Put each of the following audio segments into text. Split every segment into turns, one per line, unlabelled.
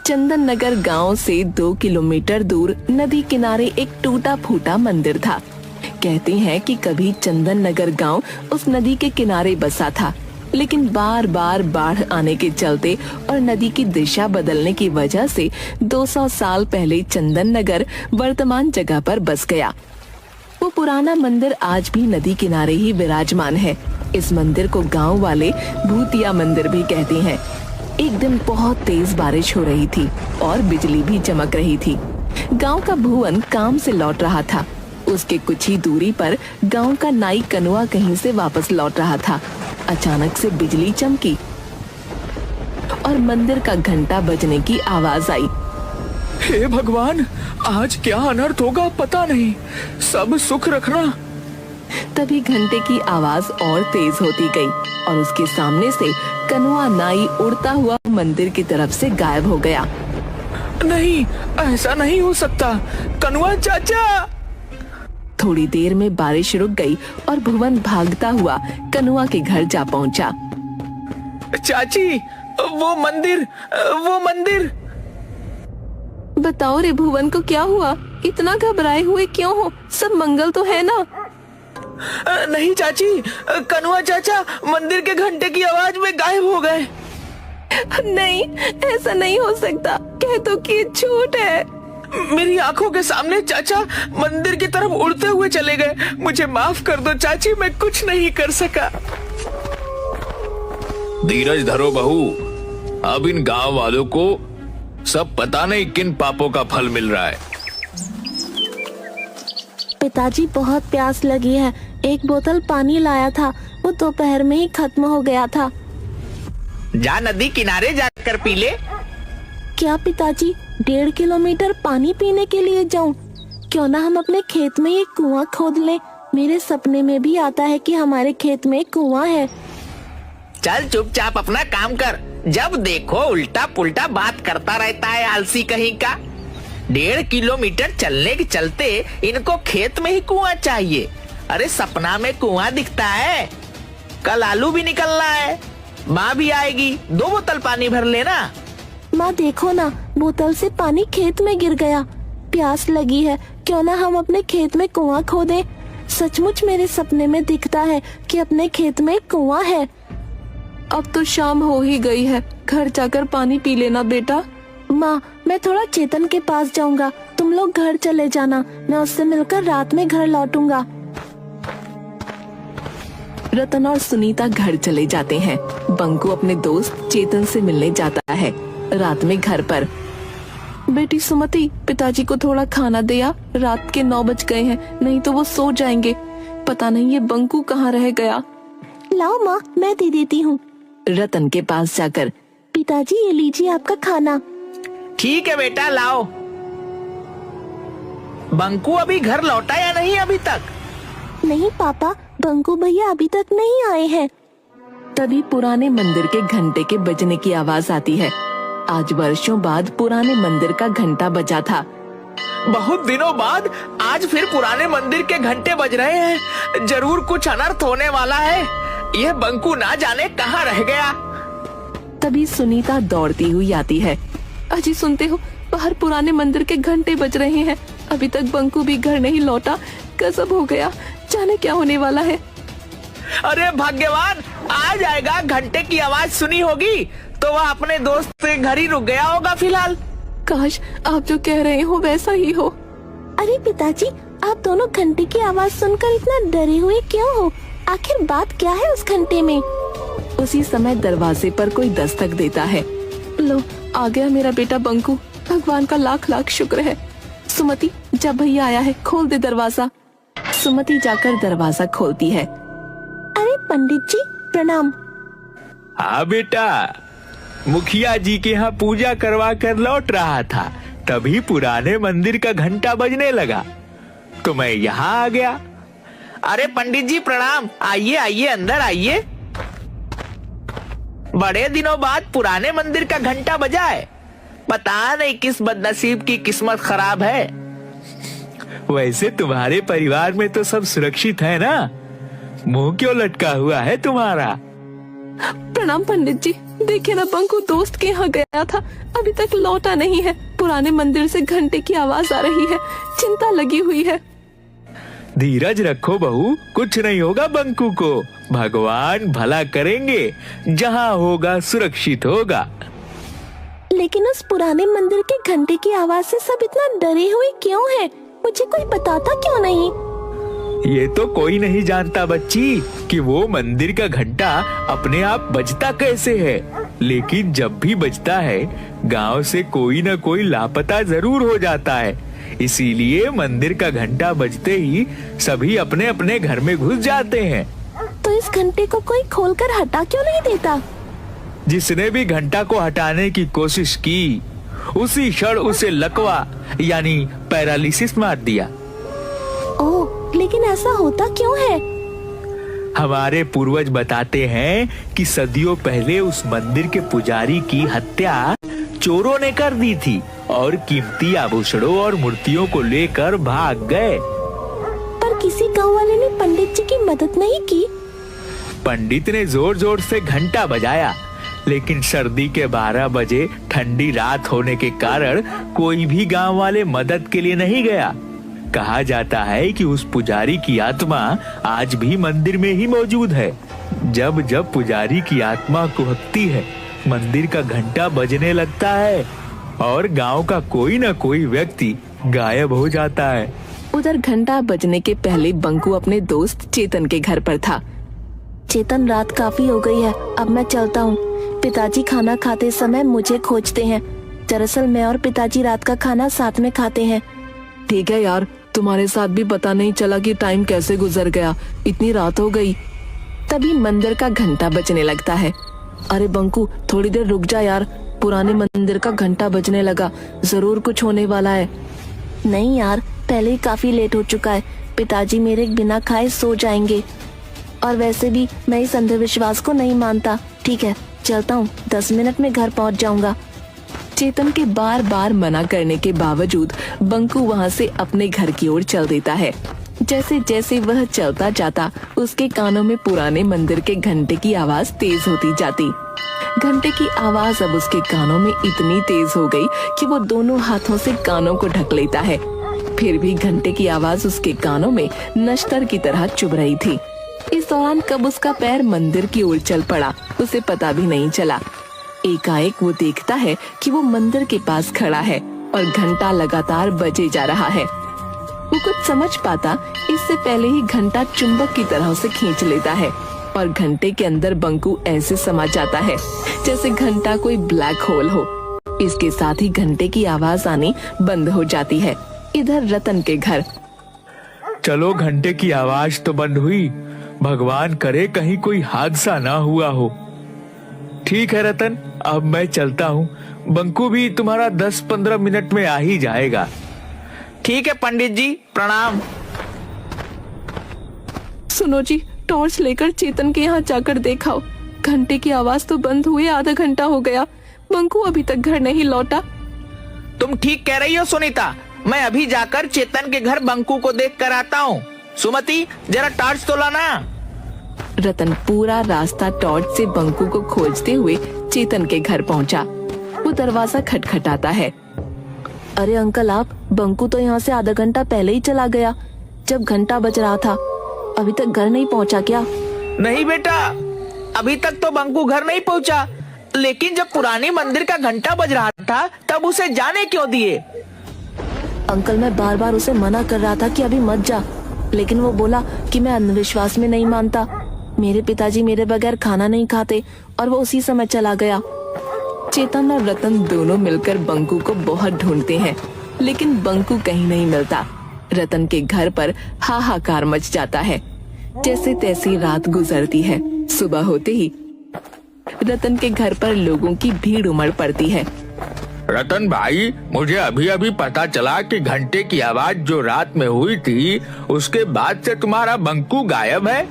चंदन नगर गाँव से 2 किलोमीटर दूर नदी किनारे एक टूटा फूटा मंदिर था। कहते हैं कि कभी चंदन नगर गाँव उस नदी के किनारे बसा था, लेकिन बार बार बाढ़ आने के चलते और नदी की दिशा बदलने की वजह से 200 साल पहले चंदन नगर वर्तमान जगह पर बस गया। वो पुराना मंदिर आज भी नदी किनारे ही विराजमान है। इस मंदिर को गांव वाले भूतिया मंदिर भी कहते हैं। एक दिन बहुत तेज बारिश हो रही थी और बिजली भी चमक रही थी। गांव का भुवन काम से लौट रहा था। उसके कुछ ही दूरी पर गांव का नाई कनुआ कहीं से वापस लौट रहा था। अचानक से बिजली चमकी और मंदिर का घंटा बजने की आवाज आई।
हे भगवान, आज क्या अनर्थ होगा पता नहीं, सब सुख रखना।
तभी घंटे की आवाज और तेज होती गई और उसके सामने से कनुआ नाई उड़ता हुआ मंदिर की तरफ से गायब हो गया।
नहीं, ऐसा नहीं हो सकता, कनुआ चाचा।
थोड़ी देर में बारिश रुक गई और भुवन भागता हुआ कनुआ के घर जा पहुंचा।
चाची, वो मंदिर।
बताओ रे भुवन को क्या हुआ? इतना घबराए हुए क्यों हो? सब मंगल तो है ना?
नहीं चाची, कनुआ चाचा मंदिर के घंटे की आवाज में गायब हो गए।
नहीं, ऐसा नहीं हो सकता। कह तो कि झूठ है।
मेरी आंखों के सामने चाचा मंदिर की तरफ उड़ते हुए चले गए। मुझे माफ कर दो चाची, मैं कुछ नहीं कर सका।
धीरज धरो बहू, अब इन गांव वालों को सब पता नहीं किन पापों का फल मिल रहा है।
पिताजी, बहुत प्यास लगी है। एक बोतल पानी लाया था, वो दोपहर में ही खत्म हो गया था।
जा नदी किनारे जाकर पी ले।
क्या पिताजी, 1.5 किलोमीटर पानी पीने के लिए जाऊं? क्यों ना हम अपने खेत में एक कुआं खोद लें। मेरे सपने में भी आता है कि हमारे खेत में एक कुआं है।
चल चुपचाप अपना काम कर। जब देखो उल्टा पुल्टा बात करता रहता है, आलसी कहीं का। 1.5 किलोमीटर चलने के चलते इनको खेत में ही कुआं चाहिए। अरे सपना में कुआं दिखता है? कल आलू भी निकलना है, माँ भी आएगी, 2 बोतल पानी भर लेना।
माँ देखो ना, बोतल से पानी खेत में गिर गया। प्यास लगी है, क्यों ना हम अपने खेत में कुआं खोदें। सचमुच मेरे सपने में दिखता है कि अपने खेत में कुआं है।
अब तो शाम हो ही गई है, घर जाकर पानी पी लेना बेटा।
माँ, मैं थोड़ा चेतन के पास जाऊंगा, तुम लोग घर चले जाना। मैं उससे मिलकर रात में घर लौटूंगा।
रतन और सुनीता घर चले जाते हैं। बंकू अपने दोस्त चेतन से मिलने जाता है। रात में घर पर, बेटी सुमति, पिताजी को थोड़ा खाना दे आ। रात के 9 बज गए हैं, नहीं तो वो सो जाएंगे। पता नहीं ये बंकू कहाँ रह गया।
लाओ माँ, मैं दे देती हूँ।
रतन के पास जाकर,
पिताजी ये लीजिए आपका खाना।
ठीक है बेटा, लाओ। बंकू अभी घर लौटा या नहीं अभी तक?
नहीं पापा, बंकू भैया अभी तक नहीं आए हैं।
तभी पुराने मंदिर के घंटे के बजने की आवाज आती है। आज वर्षों बाद पुराने मंदिर का घंटा बजा था।
बहुत दिनों बाद आज फिर पुराने मंदिर के घंटे बज रहे हैं। जरूर कुछ अनर्थ होने वाला है। यह बंकू ना जाने कहाँ रह गया।
तभी सुनीता दौड़ती हुई आती है। अजी सुनते हो, बाहर पुराने मंदिर के घंटे बज रहे हैं। अभी तक बंकू भी घर नहीं लौटा। गजब हो गया, जाने क्या होने वाला है।
अरे भाग्यवान, आ जाएगा। घंटे की आवाज सुनी होगी तो वह अपने दोस्त के घर ही रुक गया होगा फिलहाल।
काश आप जो कह रहे हो वैसा ही हो।
अरे पिताजी, आप दोनों घंटे की आवाज सुनकर इतना डरे हुए क्यों हो? आखिर बात क्या है उस घंटे में?
उसी समय दरवाजे पर कोई दस्तक देता है। लो, आ गया मेरा बेटा बंकू। भगवान का लाख लाख शुक्र है। सुमति, जब भैया आया है, खोल दे दरवाजा। सुमति जाकर दरवाजा खोलती है।
अरे पंडित जी, प्रणाम।
हाँ बेटा, मुखिया जी के यहाँ पूजा करवा कर लौट रहा था, तभी पुराने मंदिर का घंटा बजने लगा तो मैं यहाँ आ गया।
अरे पंडित जी प्रणाम। आइए आइए, अंदर आइए। बड़े दिनों बाद पुराने मंदिर का घंटा बजा है। पता नहीं किस बदनसीब की किस्मत खराब है।
वैसे तुम्हारे परिवार में तो सब सुरक्षित है ना? मुंह क्यों लटका हुआ है तुम्हारा?
प्रणाम पंडित जी, देखिए ना, बंकू दोस्त के यहाँ गया था, अभी तक लौटा नहीं है। पुराने मंदिर से घंटे की आवाज आ रही है, चिंता लगी हुई है।
धीरज रखो बहू, कुछ नहीं होगा बंकू को। भगवान भला करेंगे, जहाँ होगा सुरक्षित होगा।
लेकिन उस पुराने मंदिर के घंटे की आवाज से सब इतना डरे हुए क्यों हैं? मुझे कोई बताता क्यों नहीं?
ये तो कोई नहीं जानता बच्ची कि वो मंदिर का घंटा अपने आप बजता कैसे है, लेकिन जब भी बजता है गांव से कोई न कोई लापता जरूर हो जाता है। इसीलिए मंदिर का घंटा बजते ही सभी अपने अपने घर में घुस जाते हैं।
तो इस घंटे को कोई खोलकर हटा क्यों नहीं देता?
जिसने भी घंटा को हटाने की कोशिश की उसी क्षण उसे लकवा यानी पैरालिसिस मार दिया।
ओह, लेकिन ऐसा होता क्यों है?
हमारे पूर्वज बताते हैं कि सदियों पहले उस मंदिर के पुजारी की हत्या चोरों ने कर दी थी और कीमती आभूषणों और मूर्तियों को लेकर भाग गए।
पर किसी गांव वाले ने पंडित जी की मदद नहीं की?
पंडित ने जोर जोर से घंटा बजाया, लेकिन सर्दी के 12 बजे ठंडी रात होने के कारण कोई भी गांव वाले मदद के लिए नहीं गया। कहा जाता है कि उस पुजारी की आत्मा आज भी मंदिर में ही मौजूद है। जब जब पुजारी की आत्मा कुहकती है, मंदिर का घंटा बजने लगता है और गांव का कोई न कोई व्यक्ति गायब हो जाता है।
उधर घंटा बजने के पहले बंकू अपने दोस्त चेतन के घर पर था।
चेतन, रात काफी हो गई है, अब मैं चलता हूँ। पिताजी खाना खाते समय मुझे खोजते हैं। दरअसल मैं और पिताजी रात का खाना साथ में खाते हैं।
ठीक है यार, तुम्हारे साथ भी पता नहीं चला कि टाइम कैसे गुजर गया, इतनी रात हो गई। तभी मंदिर का घंटा बजने लगता है। अरे बंकू, थोड़ी देर रुक जा यार, पुराने मंदिर का घंटा बजने लगा, जरूर कुछ होने वाला है।
नहीं यार, पहले ही काफी लेट हो चुका है, पिताजी मेरे बिना खाए सो जाएंगे। और वैसे भी मैं इस अंधविश्वास को नहीं मानता। ठीक है, चलता हूँ, 10 मिनट में घर पहुँच जाऊंगा।
चेतन के बार बार मना करने के बावजूद बंकू वहाँ से अपने घर की ओर चल देता है। जैसे जैसे वह चलता जाता, उसके कानों में पुराने मंदिर के घंटे की आवाज तेज होती जाती। घंटे की आवाज अब उसके कानों में इतनी तेज हो गई कि वो दोनों हाथों से कानों को ढक लेता है। फिर भी घंटे की आवाज उसके कानों में नश्तर की तरह चुभ रही थी। इस दौरान कब उसका पैर मंदिर की ओर चल पड़ा, उसे पता भी नहीं चला। एकाएक वो देखता है कि वो मंदिर के पास खड़ा है और घंटा लगातार बजे जा रहा है। वो कुछ समझ पाता इससे पहले ही घंटा चुंबक की तरह उसे खींच लेता है और घंटे के अंदर बंकू ऐसे समा जाता है जैसे घंटा कोई ब्लैक होल हो। इसके साथ ही घंटे की आवाज आनी बंद हो जाती है। इधर रतन के घर।
चलो, घंटे की आवाज तो बंद हुई, भगवान करे कहीं कोई हादसा ना हुआ हो। ठीक है रतन, अब मैं चलता हूँ। बंकू भी तुम्हारा 10-15 मिनट में आ ही जाएगा।
ठीक है पंडित जी, प्रणाम।
सुनो जी, टॉर्च लेकर चेतन के यहाँ जाकर देखाओ। घंटे की आवाज तो बंद हुए आधा घंटा हो गया, बंकू अभी तक घर नहीं लौटा।
तुम ठीक कह रही हो सुनीता, मैं अभी जाकर चेतन के घर बंकू को देख कर आता हूँ। सुमति, जरा टॉर्च तो लाना।
रतन पूरा रास्ता टॉर्च से बंकू को खोजते हुए चेतन के घर पहुंचा। वो दरवाजा खटखटाता है।
अरे अंकल, आप, बंकू तो यहाँ से आधा घंटा पहले ही चला गया, जब घंटा बज रहा था। अभी तक घर नहीं पहुँचा क्या?
नहीं बेटा, अभी तक तो बंकू घर नहीं पहुँचा, लेकिन जब पुरानी मंदिर का घंटा बज रहा था तब उसे जाने क्यों दिए?
अंकल, मैं बार बार उसे मना कर रहा था कि अभी मत जा, लेकिन वो बोला कि मैं अंधविश्वास में नहीं मानता। मेरे पिताजी मेरे बगैर खाना नहीं खाते और वो उसी समय चला गया।
चेतन और रतन दोनों मिलकर बंकू को बहुत ढूंढते हैं, लेकिन बंकू कहीं नहीं मिलता। रतन के घर पर हाहाकार मच जाता है। जैसे तैसी रात गुजरती है। सुबह होते ही रतन के घर पर लोगों की भीड़ उमड़ पड़ती है।
रतन भाई, मुझे अभी अभी पता चला कि घंटे की आवाज जो रात में हुई थी उसके बाद से तुम्हारा बंकू गायब है।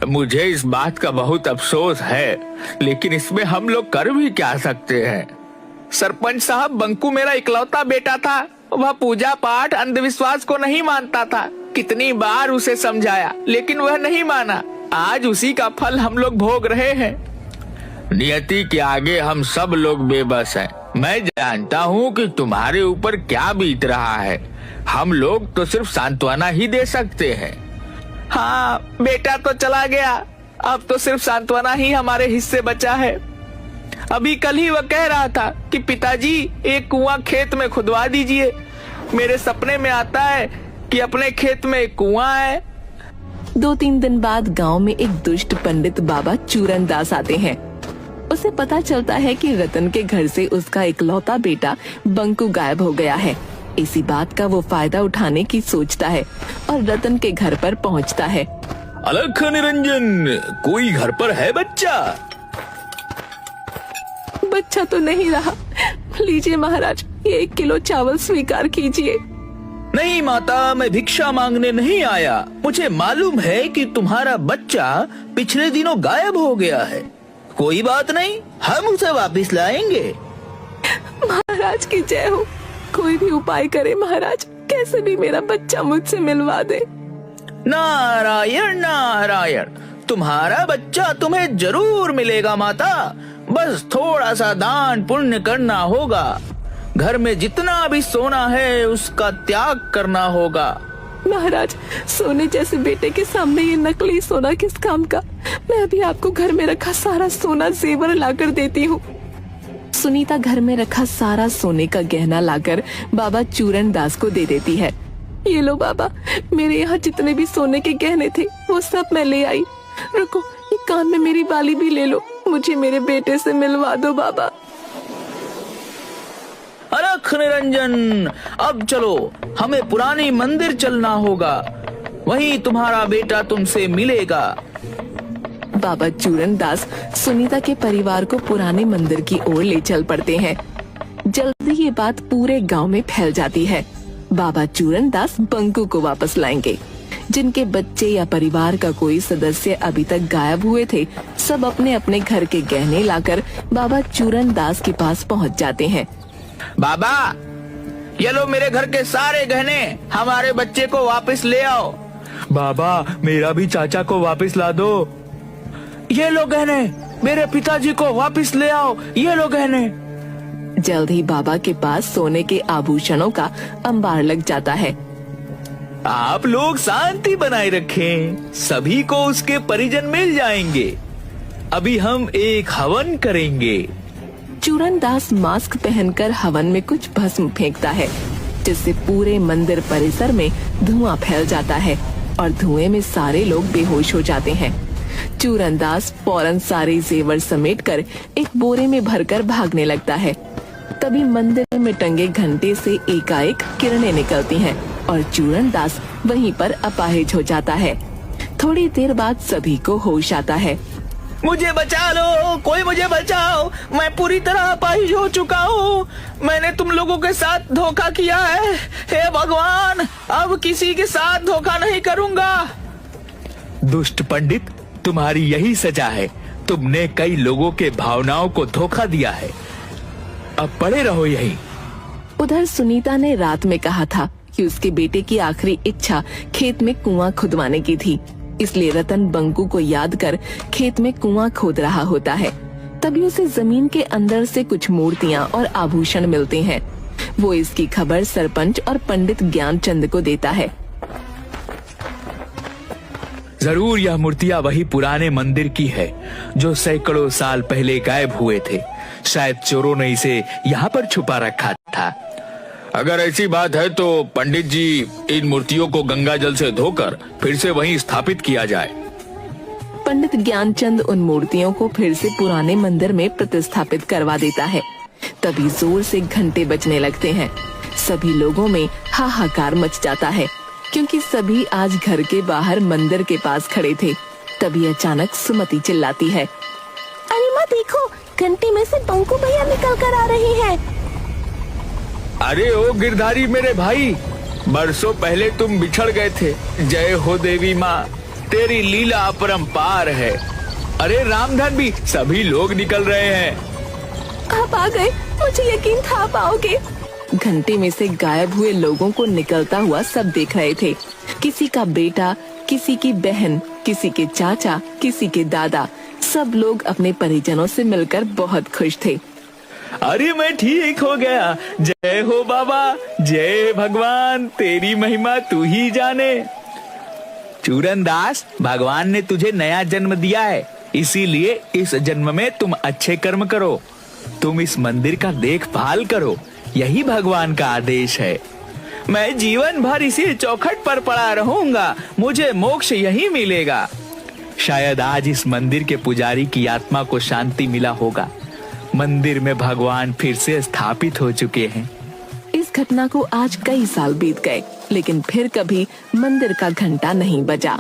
मुझे इस बात का बहुत अफसोस है, लेकिन इसमें हम लोग कर भी क्या सकते हैं।
सरपंच साहब, बंकू मेरा इकलौता बेटा था। वह पूजा पाठ अंधविश्वास को नहीं मानता था। कितनी बार उसे समझाया, लेकिन वह नहीं माना। आज उसी का फल हम लोग भोग रहे हैं।
नियति के आगे हम सब लोग बेबस हैं। मैं जानता हूँ कि तुम्हारे ऊपर क्या बीत रहा है। हम लोग तो सिर्फ सांत्वना ही दे सकते हैं।
हाँ, बेटा तो चला गया, अब तो सिर्फ सांत्वना ही हमारे हिस्से बचा है। अभी कल ही वह कह रहा था कि पिताजी एक कुआं खेत में खुदवा दीजिए। मेरे सपने में आता है कि अपने खेत में एक कुआं है।
2-3 दिन बाद गांव में एक दुष्ट पंडित बाबा चूरन दास आते हैं। उसे पता चलता है कि रतन के घर से उसका इकलौता बेटा बंकू गायब हो गया है। इसी बात का वो फायदा उठाने की सोचता है और रतन के घर पर पहुंचता है।
अलख निरंजन, कोई घर पर है बच्चा?
बच्चा तो नहीं रहा। लीजिए महाराज, ये 1 किलो चावल स्वीकार कीजिए।
नहीं माता, मैं भिक्षा मांगने नहीं आया। मुझे मालूम है कि तुम्हारा बच्चा पिछले दिनों गायब हो गया है। कोई बात नहीं, हम उसे वापस लाएंगे।
महाराज की जय हो। कोई भी उपाय करे महाराज, कैसे भी मेरा बच्चा मुझसे मिलवा दे।
नारायण नारायण, तुम्हारा बच्चा तुम्हें जरूर मिलेगा माता। बस थोड़ा सा दान पुण्य करना होगा। घर में जितना भी सोना है उसका त्याग करना होगा।
महाराज, सोने जैसे बेटे के सामने ये नकली सोना किस काम का। मैं अभी आपको घर में रखा सारा सोना जेवर लाकर देती हूँ। सुनीता घर में रखा सारा सोने का गहना लाकर बाबा चूरन दास को दे देती है। ये लो बाबा, मेरे यहाँ जितने भी सोने के गहने थे वो सब मैं ले आई। रुको, ये कान में मेरी बाली भी ले लो। मुझे मेरे बेटे से मिलवा दो बाबा।
अलख निरंजन, अब चलो, हमें पुरानी मंदिर चलना होगा। वहीं तुम्हारा बेटा तुमसे मिलेगा।
बाबा चूरन दास सुनीता के परिवार को पुराने मंदिर की ओर ले चल पड़ते हैं। जल्दी ये बात पूरे गांव में फैल जाती है। बाबा चूरन दास बंकू को वापस लाएंगे। जिनके बच्चे या परिवार का कोई सदस्य अभी तक गायब हुए थे, सब अपने अपने घर के गहने लाकर बाबा चूरन दास के पास पहुंच जाते हैं।
बाबा, ये लो मेरे घर के सारे गहने, हमारे बच्चे को वापस ले आओ।
बाबा, मेरा भी चाचा को वापस ला दो।
ये लो गहने, मेरे पिताजी को वापस ले आओ। ये लो गहने।
जल्द ही बाबा के पास सोने के आभूषणों का अंबार लग जाता है।
आप लोग शांति बनाए रखें, सभी को उसके परिजन मिल जाएंगे। अभी हम एक हवन करेंगे।
चूरन दास मास्क पहनकर हवन में कुछ भस्म फेंकता है, जिससे पूरे मंदिर परिसर में धुआं फैल जाता है और धुएं में सारे लोग बेहोश हो जाते हैं। चूरन दास फौरन सारे जेवर समेटकर एक बोरे में भरकर भागने लगता है। तभी मंदिर में टंगे घंटे से एकाएक किरणें निकलती हैं और चूरन दास वहीं पर अपाहिज हो जाता है। थोड़ी देर बाद सभी को होश आता है।
मुझे बचा लो, कोई मुझे बचाओ, मैं पूरी तरह अपाहिज हो चुका हूँ। मैंने तुम लोगों के साथ धोखा किया है। हे भगवान, अब किसी के साथ धोखा नहीं करूँगा।
दुष्ट पंडित, तुम्हारी यही सजा है। तुमने कई लोगों के भावनाओं को धोखा दिया है। अब पड़े रहो यहीं।
उधर सुनीता ने रात में कहा था कि उसके बेटे की आखिरी इच्छा खेत में कुआं खुदवाने की थी, इसलिए रतन बंकू को याद कर खेत में कुआं खोद रहा होता है। तभी उसे जमीन के अंदर से कुछ मूर्तियां और आभूषण मिलते हैं। वो इसकी खबर सरपंच और पंडित ज्ञानचंद को देता है।
जरूर यह मूर्तियां वही पुराने मंदिर की है जो सैकड़ों साल पहले गायब हुए थे। शायद चोरों ने इसे यहाँ पर छुपा रखा था।
अगर ऐसी बात है तो पंडित जी, इन मूर्तियों को गंगा जल से धोकर फिर से वहीं स्थापित किया जाए।
पंडित ज्ञानचंद उन मूर्तियों को फिर से पुराने मंदिर में प्रतिस्थापित करवा देता है। तभी जोर से घंटे बजने लगते हैं। सभी लोगों में हाहाकार मच जाता है, क्योंकि सभी आज घर के बाहर मंदिर के पास खड़े थे। तभी अचानक सुमति चिल्लाती है,
अरे माँ देखो, घंटी में से बंकू भैया निकल कर आ रही है।
अरे ओ गिरधारी मेरे भाई, बरसों पहले तुम बिछड़ गए थे। जय हो देवी माँ, तेरी लीला अपरंपार है। अरे रामधन भी, सभी लोग निकल रहे हैं।
आप आ गए, मुझे यकीन था आप आओगे। घंटे में से गायब हुए लोगों को निकलता हुआ सब देख रहे थे। किसी का बेटा, किसी की बहन, किसी के चाचा, किसी के दादा, सब लोग अपने परिजनों से मिलकर बहुत खुश थे।
अरे मैं ठीक हो गया। जय हो बाबा, जय भगवान, तेरी महिमा तू ही जाने। चूरनदास, भगवान ने तुझे नया जन्म दिया है, इसीलिए इस जन्म में तुम अच्छे कर्म करो। तुम इस मंदिर का देखभाल करो, यही भगवान का आदेश है। मैं जीवन भर इसी चौखट पर पड़ा रहूंगा, मुझे मोक्ष यही मिलेगा। शायद आज इस मंदिर के पुजारी की आत्मा को शांति मिला होगा। मंदिर में भगवान फिर से स्थापित हो चुके हैं।
इस घटना को आज कई साल बीत गए, लेकिन फिर कभी मंदिर का घंटा नहीं बजा।